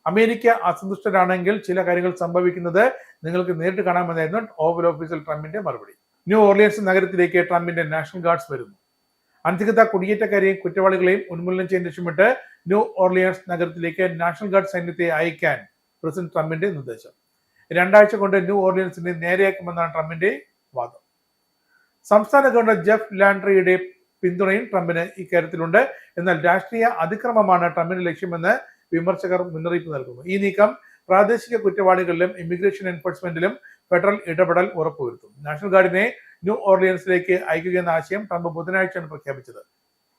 [SPEAKER 2] അമേരിക്ക അസന്തുഷ്ടരാണെങ്കിൽ ചില കാര്യങ്ങൾ സംഭവിക്കുന്നത് നിങ്ങൾക്ക് നേരിട്ട് കാണാമെന്നായിരുന്നു ഓവൽ ഓഫീസിൽ ട്രംപിന്റെ മറുപടി. ന്യൂ ഓർലിയൻസ് നഗരത്തിലേക്ക് ട്രംപിന്റെ നാഷണൽ ഗാർഡ്സ് വരുന്നു. അനധികൃത കുടിയേറ്റക്കാരെയും കുറ്റവാളികളെയും ഉന്മൂലനം ചെയ്യാൻ ലക്ഷ്യമിട്ട് ന്യൂ ഓർലിയൻസ് നഗരത്തിലേക്ക് നാഷണൽ ഗാർഡ് സൈന്യത്തെ അയക്കാൻ പ്രസിഡന്റ് ട്രംപിന്റെ നിർദ്ദേശം. 2 ആഴ്ച കൊണ്ട് ന്യൂ ഓർലിയൻസിനെ നേരെയാക്കുമെന്നാണ് ട്രംപിന്റെ വാദം. സംസ്ഥാന ഗവർണർ ജെഫ് ലാൻഡ്രിയുടെ പിന്തുണയും ട്രംപിന് ഇക്കാര്യത്തിലുണ്ട്. എന്നാൽ രാഷ്ട്രീയ അതിക്രമമാണ് ട്രംപിന്റെ ലക്ഷ്യമെന്ന് വിമർശകർ മുന്നറിയിപ്പ് നൽകുന്നു. ഈ നീക്കം പ്രാദേശിക കുറ്റവാളികളിലും ഇമിഗ്രേഷൻ എൻഫോഴ്സ്മെന്റിലും ഫെഡറൽ ഇടപെടൽ ഉറപ്പുവരുത്തും. നാഷണൽ ഗാർഡിനെ ന്യൂ ഓർലിയൻസിലേക്ക് അയക്കുക എന്ന ആശയം ട്രംപ് ബുധനാഴ്ചയാണ് പ്രഖ്യാപിച്ചത്.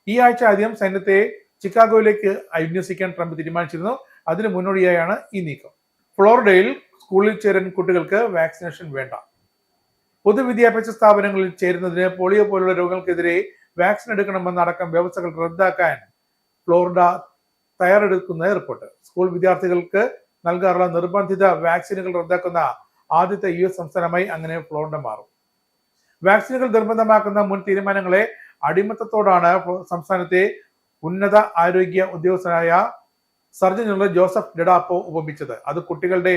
[SPEAKER 2] ഈ ആഴ്ച ആദ്യം സൈന്യത്തെ ചിക്കാഗോയിലേക്ക് വിന്യസിക്കാൻ ട്രംപ് തീരുമാനിച്ചിരുന്നു. അതിന് മുന്നോടിയായാണ് ഈ നീക്കം. ഫ്ലോറിഡയിൽ സ്കൂളിൽ ചേരാൻ കുട്ടികൾക്ക് വാക്സിനേഷൻ വേണ്ട. പൊതുവിദ്യാഭ്യാസ സ്ഥാപനങ്ങളിൽ ചേരുന്നതിന് പോളിയോ പോലുള്ള രോഗങ്ങൾക്കെതിരെ വാക്സിൻ എടുക്കണമെന്നടക്കം വ്യവസ്ഥകൾ റദ്ദാക്കാൻ ഫ്ലോറിഡ തയ്യാറെടുക്കുന്ന റിപ്പോർട്ട്. സ്കൂൾ വിദ്യാർത്ഥികൾക്ക് നൽകാറുള്ള നിർബന്ധിത വാക്സിനുകൾ റദ്ദാക്കുന്ന ആദ്യത്തെ US സംസ്ഥാനമായി അങ്ങനെ ഫ്ലോറിഡ മാറും. വാക്സിനുകൾ നിർബന്ധമാക്കുന്ന മുൻ തീരുമാനങ്ങളെ അടിമത്തത്തോടാണ് സംസ്ഥാനത്തെ ഉന്നത ആരോഗ്യ ഉദ്യോഗസ്ഥനായ സർജൻ ജനറൽ ജോസഫ് ലെഡാപ്പോ ഉപമിച്ചത്. അത് കുട്ടികളുടെ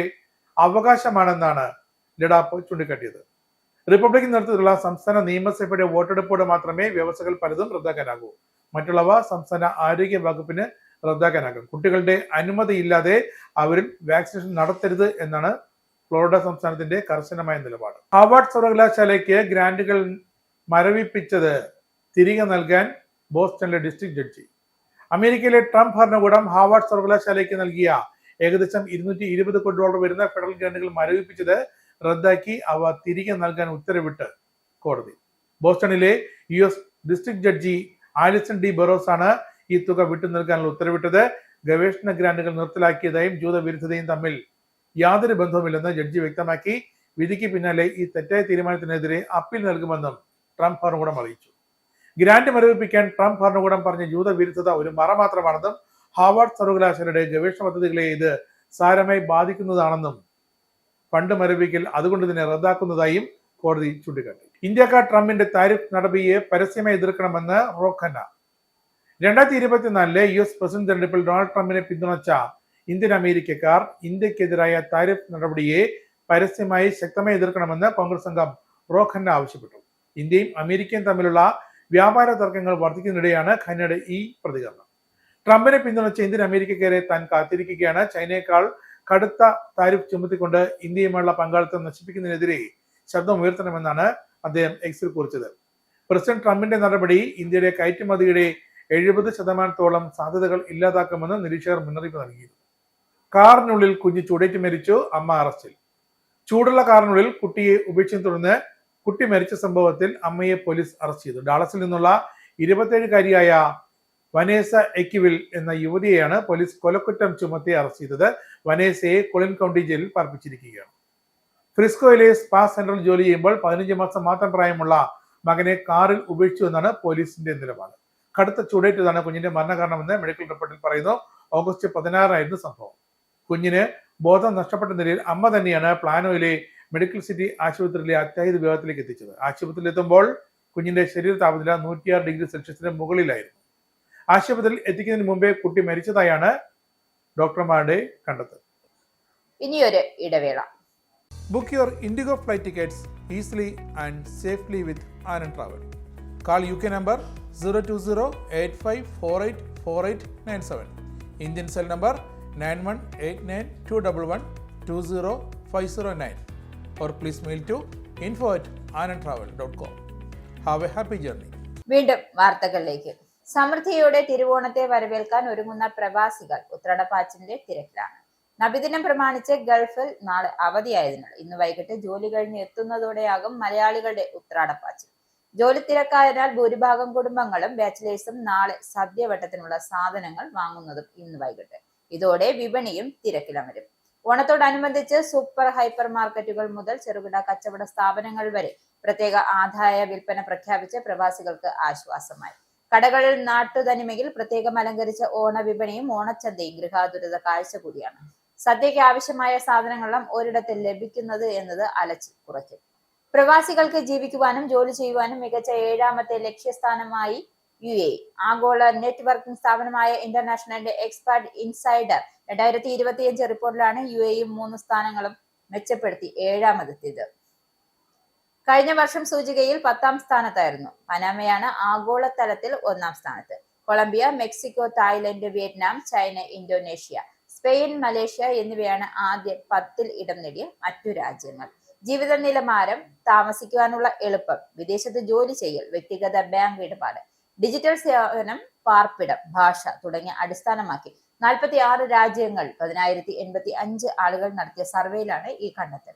[SPEAKER 2] അവകാശമാണെന്നാണ് ലെഡാപ്പോ ചൂണ്ടിക്കാട്ടിയത്. റിപ്പബ്ലിക്കൻ നേതൃത്വത്തിലുള്ള സംസ്ഥാന നിയമസഭയുടെ വോട്ടെടുപ്പോടെ മാത്രമേ വ്യവസ്ഥകൾ പലതും റദ്ദാക്കാനാകൂ. മറ്റുള്ളവ സംസ്ഥാന ആരോഗ്യ വകുപ്പിന് റദ്ദാക്കാനാകും. കുട്ടികളുടെ അനുമതിയില്ലാതെ അവരിൽ വാക്സിനേഷൻ നടത്തരുത് എന്നാണ് ഫ്ലോറിഡ സംസ്ഥാനത്തിന്റെ കർശനമായ നിലപാട്. ഹാർവാർഡ് സർവകലാശാലയ്ക്ക് ഗ്രാന്റുകൾ മരവിപ്പിച്ചത് തിരികെ നൽകാൻ ബോസ്റ്റണിലെ ഡിസ്ട്രിക്ട് ജഡ്ജി. അമേരിക്കയിലെ ട്രംപ് ഭരണകൂടം ഹാർവാർഡ് സർവകലാശാലയ്ക്ക് നൽകിയ ഏകദേശം $220 കോടി വരുന്ന ഫെഡറൽ ഗ്രാന്റുകൾ മരവിപ്പിച്ചത് റദ്ദാക്കി അവ തിരികെ നൽകാൻ ഉത്തരവിട്ട് കോടതി. ബോസ്റ്റണിലെ US district judge Allison D Burroughs ആണ് ഈ തുക വിട്ടു നൽകാനുള്ള ഉത്തരവിട്ടത്. ഗവേഷണ ഗ്രാന്റുകൾ നിർത്തലാക്കിയതായും ജൂതവിരുദ്ധതയും തമ്മിൽ യാതൊരു ബന്ധവുമില്ലെന്ന് ജഡ്ജി വ്യക്തമാക്കി. വിധിക്ക് പിന്നാലെ ഈ തെറ്റായ തീരുമാനത്തിനെതിരെ അപ്പീൽ നൽകുമെന്നും ട്രംപ് ഭരണകൂടം അറിയിച്ചു. ഗ്രാന്റ് മരവിപ്പിക്കാൻ ട്രംപ് ഭരണകൂടം പറഞ്ഞ ജൂതവിരുദ്ധത ഒരു മറ മാത്രമാണെന്നും ഹാർവാർഡ് സർവകലാശാലയുടെ ഗവേഷണ പദ്ധതികളെ ഇത് സാരമായി ബാധിക്കുന്നതാണെന്നും ഫണ്ട് മരവിപ്പിക്കൽ അതുകൊണ്ട് തന്നെ റദ്ദാക്കുന്നതായും കോടതി ചൂണ്ടിക്കാട്ടി. ഇന്ത്യക്കാർ ട്രംപിന്റെ താരിഫ് നടപടിയെ പരസ്യമായി എതിർക്കണമെന്ന് റോഖന്ന. 2024 US പ്രസിഡന്റ് തെരഞ്ഞെടുപ്പിൽ ഡൊണാൾഡ് ട്രംപിനെ പിന്തുണച്ച ഇന്ത്യൻ അമേരിക്കക്കാർ ഇന്ത്യക്കെതിരായ താരിഫ് നടപടിയെ പരസ്യമായി ശക്തമായി എതിർക്കണമെന്ന് കോൺഗ്രസ് അംഗം റോഖന്ന ആവശ്യപ്പെട്ടു. ഇന്ത്യയും അമേരിക്കയും തമ്മിലുള്ള വ്യാപാര തർക്കങ്ങൾ വർദ്ധിക്കുന്നതിനിടെയാണ് ഖന്നയുടെ ഈ പ്രതികരണം. ട്രംപിനെ പിന്തുണച്ച ഇന്ത്യൻ അമേരിക്കക്കാരെ താൻ കാത്തിരിക്കുകയാണ്. ചൈനയേക്കാൾ കടുത്ത താരിഫ് ചുമത്തിക്കൊണ്ട് ഇന്ത്യയുമായുള്ള പങ്കാളിത്തം നശിപ്പിക്കുന്നതിനെതിരെ ശബ്ദം ഉയർത്തണമെന്നാണ് അദ്ദേഹം എക്സിൽ കുറിച്ചത്. പ്രസിഡന്റ് ട്രംപിന്റെ നടപടി ഇന്ത്യയുടെ കയറ്റുമതിയുടെ 70% സാധ്യതകൾ ഇല്ലാതാക്കുമെന്ന് നിരീക്ഷകർ മുന്നറിയിപ്പ് നൽകിയിരുന്നു. കാറിനുള്ളിൽ കുഞ്ഞ് ചൂടേറ്റ് മരിച്ചു, അമ്മ അറസ്റ്റിൽ. ചൂടുള്ള കാറിനുള്ളിൽ കുട്ടിയെ ഉപേക്ഷിച്ചതിനെ തുടർന്ന് കുട്ടി മരിച്ച സംഭവത്തിൽ അമ്മയെ പോലീസ് അറസ്റ്റ് ചെയ്തു. ഡാളസിൽ നിന്നുള്ള 27-കാരിയായ വനേസ എക്കിവിൽ എന്ന യുവതിയെയാണ് പോലീസ് കൊലക്കുറ്റം ചുമത്തി അറസ്റ്റ് ചെയ്തത്. വനേസയെ കൊളിൻ കൗണ്ടി ജയിലിൽ പാർപ്പിച്ചിരിക്കുകയാണ്. ഫ്രിസ്കോയിലെ സ്പാ സെന്ററിൽ ജോലി ചെയ്യുമ്പോൾ 15 മാസം മാത്രം പ്രായമുള്ള മകനെ കാറിൽ ഉപേക്ഷിച്ചു എന്നാണ് പോലീസിന്റെ നിലപാട്. കടുത്ത ചൂടേറ്റതാണ് കുഞ്ഞിന്റെ മരണകാരണമെന്ന് മെഡിക്കൽ റിപ്പോർട്ടിൽ പറയുന്നു. ഓഗസ്റ്റ് 16 സംഭവം. കുഞ്ഞിന് ബോധം നഷ്ടപ്പെട്ട നിലയിൽ അമ്മ തന്നെയാണ് പ്ലാനോയിലെ മെഡിക്കൽ സിറ്റി ആശുപത്രിയിലെ അത്യാഹിത വിഭാഗത്തിലേക്ക് എത്തിച്ചത്. ആശുപത്രിയിൽ എത്തുമ്പോൾ കുഞ്ഞിന്റെ ശരീര താപനില 106 ഡിഗ്രി സെൽഷ്യസിന് മുകളിലായിരുന്നു. ആശുപത്രിയിൽ എത്തിക്കുന്നതിന് മുമ്പേ കുട്ടി മരിച്ചതായാണ് ഡോക്ടർമാരുടെ കണ്ടെത്തൽ.
[SPEAKER 1] ഇനിയൊരു ഇടവേള.
[SPEAKER 2] Book your Indigo flight tickets easily and safely with Anand Travel. Call UK number 020-8548-4897. Indian cell number 918921120509. Or please mail to info@anandtravel.com. Have a happy journey.
[SPEAKER 1] വീണ്ടും വാർത്തകളിലേക്ക്. സമൃദ്ധിയോടെ തിരുവോണത്തെ വരവേൽക്കാൻ ഒരുങ്ങുന്ന പ്രവാസികൾ ഉത്രാടപ്പാച്ചിലിന്റെ തിരക്കിലാണ്. നബിദിനം പ്രമാണിച്ച് ഗൾഫിൽ നാളെ അവധിയായതിനാൽ ഇന്ന് വൈകിട്ട് ജോലി കഴിഞ്ഞ് എത്തുന്നതോടെയാകും മലയാളികളുടെ ഉത്രാടപ്പാച്ചിൽ. ജോലി തിരക്കായതിനാൽ ഭൂരിഭാഗം കുടുംബങ്ങളും ബാച്ചിലേഴ്സും നാളെ സദ്യവട്ടത്തിനുള്ള സാധനങ്ങൾ വാങ്ങുന്നതും ഇന്ന് വൈകിട്ട്. ഇതോടെ വിപണിയും തിരക്കിലമരും. ഓണത്തോടനുബന്ധിച്ച് സൂപ്പർ ഹൈപ്പർ മാർക്കറ്റുകൾ മുതൽ ചെറുകിട കച്ചവട സ്ഥാപനങ്ങൾ വരെ പ്രത്യേക ആദായ വിൽപ്പന പ്രഖ്യാപിച്ച് പ്രവാസികൾക്ക് ആശ്വാസമായി. കടകളിൽ നാട്ടുതനിമയിൽ പ്രത്യേകം അലങ്കരിച്ച ഓണവിപണിയും ഓണച്ചന്തയും ഗൃഹാതുരത കാഴ്ച കൂടിയാണ്. സദ്യയ്ക്ക് ആവശ്യമായ സാധനങ്ങളെല്ലാം ഒരിടത്തിൽ ലഭിക്കുന്നത് എന്നത് അലച്ചിൽ കുറയ്ക്കും. പ്രവാസികൾക്ക് ജീവിക്കുവാനും ജോലി ചെയ്യുവാനും മികച്ച 7ാമത്തെ ലക്ഷ്യസ്ഥാനമായി UAE. ആഗോള നെറ്റ്വർക്കിംഗ് സ്ഥാപനമായ ഇന്റർനാഷണൽ എക്സ്പെർട്ട് ഇൻസൈഡർ 2025 റിപ്പോർട്ടിലാണ് UAE 3 സ്ഥാനങ്ങളും മെച്ചപ്പെടുത്തി 7ാമതെത്തിയത്. കഴിഞ്ഞ വർഷം സൂചികയിൽ 10ാം സ്ഥാനത്തായിരുന്നു. പനാമയാണ് ആഗോളതലത്തിൽ 1ാം സ്ഥാനത്ത്. Colombia, Mexico, Thailand, Vietnam, China, Indonesia, Spain, Malaysia എന്നിവയാണ് ആദ്യ 10ൽ ഇടം നേടിയ മറ്റു രാജ്യങ്ങൾ. ജീവിത നിലവാരം, താമസിക്കുവാനുള്ള എളുപ്പം, വിദേശത്ത് ജോലി ചെയ്യൽ, വ്യക്തിഗത ബാങ്ക് ഇടപാട്, ഡിജിറ്റൽ സേവനം, പാർപ്പിടം, ഭാഷ തുടങ്ങിയ അടിസ്ഥാനമാക്കി 46 രാജ്യങ്ങൾ 10,085 ആളുകൾ നടത്തിയ സർവേയിലാണ് ഈ കണ്ടെത്തൽ.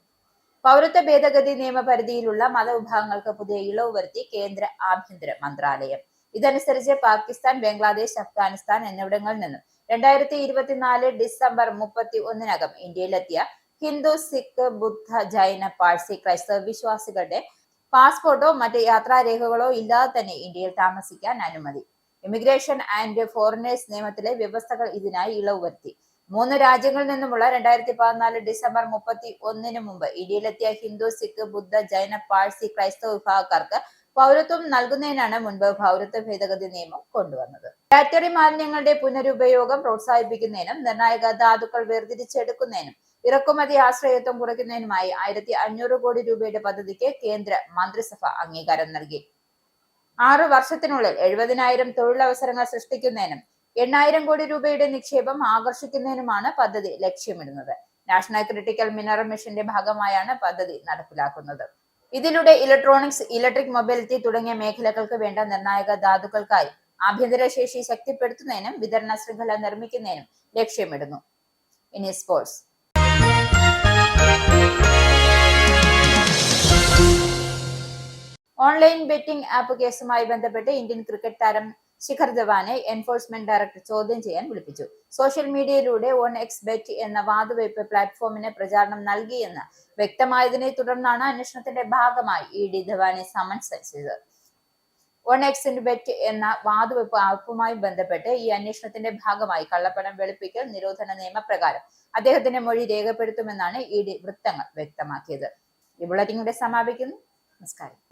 [SPEAKER 1] പൗരത്വ ഭേദഗതി നിയമപരിധിയിലുള്ള മതവിഭാഗങ്ങൾക്ക് പുതിയ ഇളവ് വരുത്തി കേന്ദ്ര ആഭ്യന്തര മന്ത്രാലയം. ഇതനുസരിച്ച് പാകിസ്ഥാൻ, ബംഗ്ലാദേശ്, അഫ്ഗാനിസ്ഥാൻ എന്നിവിടങ്ങളിൽ നിന്നും 2024 ഡിസംബർ 31-നകം ഇന്ത്യയിലെത്തിയ ഹിന്ദു, സിഖ്, ബുദ്ധ, ജൈന, പാഴ്സി, ക്രൈസ്തവ വിശ്വാസികളുടെ പാസ്പോർട്ടോ മറ്റ് യാത്രാരേഖകളോ ഇല്ലാതെ തന്നെ ഇന്ത്യയിൽ താമസിക്കാൻ അനുമതി. ഇമിഗ്രേഷൻ ആൻഡ് ഫോറിനേഴ്സ് നിയമത്തിലെ വ്യവസ്ഥകൾ ഇതിനായി ഇളവ് വരുത്തി. 3 രാജ്യങ്ങളിൽ നിന്നുമുള്ള 2014 ഡിസംബർ 31 മുമ്പ് ഇന്ത്യയിലെത്തിയ ഹിന്ദു, സിഖ്, ബുദ്ധ, ജൈന, പാഴ്സി, ക്രൈസ്തവ വിഭാഗക്കാർക്ക് പൗരത്വം നൽകുന്നതിനാണ് മുൻപ് പൗരത്വ ഭേദഗതി നിയമം കൊണ്ടുവന്നത്. ബാറ്ററി മാലിന്യങ്ങളുടെ പുനരുപയോഗം പ്രോത്സാഹിപ്പിക്കുന്നതിനും നിർണായക ധാതുക്കൾ വേർതിരിച്ചെടുക്കുന്നതിനും ഇറക്കുമതി ആശ്രയത്വം കുറയ്ക്കുന്നതിനുമായി 1,500 കോടി രൂപയുടെ പദ്ധതിക്ക് കേന്ദ്ര മന്ത്രിസഭ അംഗീകാരം നൽകി. 6 വർഷത്തിനുള്ളിൽ 70,000 തൊഴിലവസരങ്ങൾ സൃഷ്ടിക്കുന്നതിനും 8,000 കോടി രൂപയുടെ നിക്ഷേപം ആകർഷിക്കുന്നതിനുമാണ് പദ്ധതി ലക്ഷ്യമിടുന്നത്. നാഷണൽ ക്രിട്ടിക്കൽ മിനറൽ മിഷന്റെ ഭാഗമായാണ് പദ്ധതി നടപ്പിലാക്കുന്നത്. ഇതിലൂടെ ഇലക്ട്രോണിക്സ്, ഇലക്ട്രിക് മൊബിലിറ്റി തുടങ്ങിയ മേഖലകൾക്ക് വേണ്ട നിർണായക ധാതുക്കൾക്കായി ആഭ്യന്തര ശേഷി ശക്തിപ്പെടുത്തുന്നതിനും വിതരണ ശൃംഖല നിർമ്മിക്കുന്നതിനും ലക്ഷ്യമിടുന്നു. ഇനി സ്പോർട്സ്. ഓൺലൈൻ ബെറ്റിംഗ് ആപ്പ് കേസുമായി ബന്ധപ്പെട്ട് ഇന്ത്യൻ ക്രിക്കറ്റ് താരം ശിഖർ ധവാനെ എൻഫോഴ്സ്മെന്റ് ഡയറക്ടർ ചോദ്യം ചെയ്യാൻ വിളിപ്പിച്ചു. സോഷ്യൽ മീഡിയയിലൂടെ OneXBet എന്ന വാതുവയ്പ് പ്ലാറ്റ്ഫോമിന് പ്രചാരണം നൽകിയെന്ന് വ്യക്തമായതിനെ തുടർന്നാണ് അന്വേഷണത്തിന്റെ ഭാഗമായി ED ധവാനെ സമൻസ് അയച്ചത്. OneXBet എന്ന വാതുവയ്പ് ആപ്പുമായി ബന്ധപ്പെട്ട് ഈ അന്വേഷണത്തിന്റെ ഭാഗമായി കള്ളപ്പണം വെളുപ്പിക്കൽ നിരോധന നിയമപ്രകാരം അദ്ദേഹത്തിന്റെ മൊഴി രേഖപ്പെടുത്തുമെന്നാണ് ED വൃത്തങ്ങൾ വ്യക്തമാക്കിയത്. ഈ ബുള്ളറ്റിൻ കൂടെ സമാപിക്കുന്നു. നമസ്കാരം.